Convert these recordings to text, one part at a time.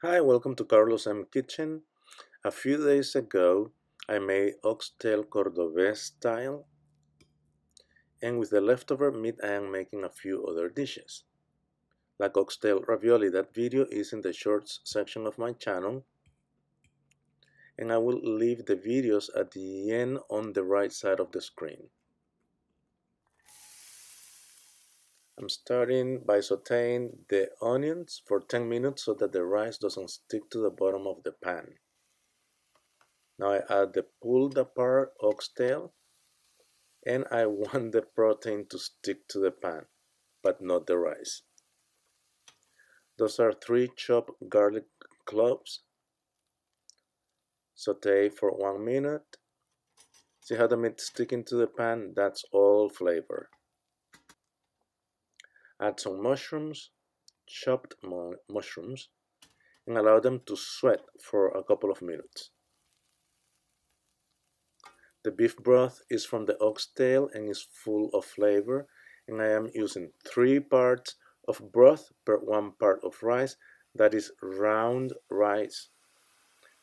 Hi, welcome to Carlos M Kitchen. A few days ago, I made oxtail cordobés style, and with the leftover meat, I am making a few other dishes, like oxtail ravioli. That video is in the shorts section of my channel, and I will leave the videos at the end on the right side of the screen. I'm starting by sauteing the onions for 10 minutes so that the rice doesn't stick to the bottom of the pan. Now I add the pulled apart oxtail, and I want the protein to stick to the pan, but not the rice. Those are 3 chopped garlic cloves. Saute for 1 minute. See how the meat sticking to the pan? That's all flavor. Add some mushrooms, chopped mushrooms, and allow them to sweat for a couple of minutes. The beef broth is from the oxtail and is full of flavor, and I am using 3 parts of broth per 1 part of rice. That is round rice.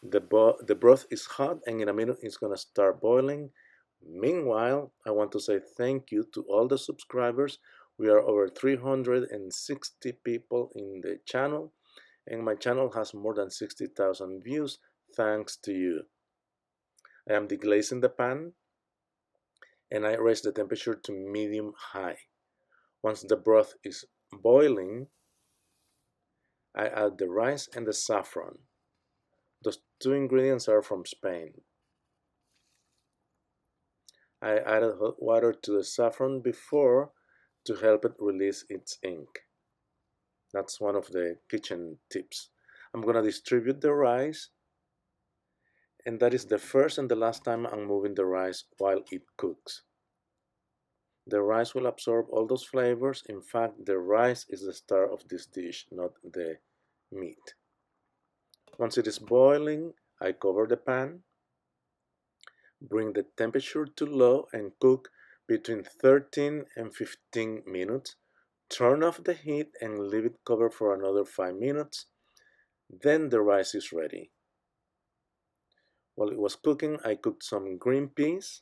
The broth is hot, and in a minute it's gonna start boiling. Meanwhile, I want to say thank you to all the subscribers. We are over 360 people in the channel, and my channel has more than 60,000 views thanks to you. I am deglazing the pan, and I raise the temperature to medium high. Once the broth is boiling, I add the rice and the saffron. Those 2 ingredients are from Spain. I added hot water to the saffron before to help it release its ink. That's one of the kitchen tips. I'm gonna distribute the rice, and that is the first and the last time I'm moving the rice while it cooks. The rice will absorb all those flavors. In fact, the rice is the star of this dish, not the meat. Once it is boiling, I cover the pan, bring the temperature to low, and cook between 13 and 15 minutes. Turn off the heat and leave it covered for another 5 minutes. Then the rice is ready. While it was cooking, I cooked some green peas.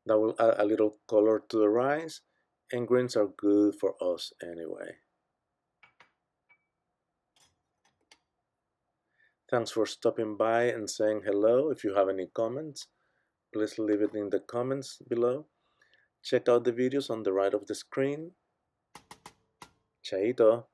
That will add a little color to the rice, and greens are good for us anyway. Thanks for stopping by and saying hello. If you have any comments, please leave it in the comments below. Check out the videos on the right of the screen. Chaito.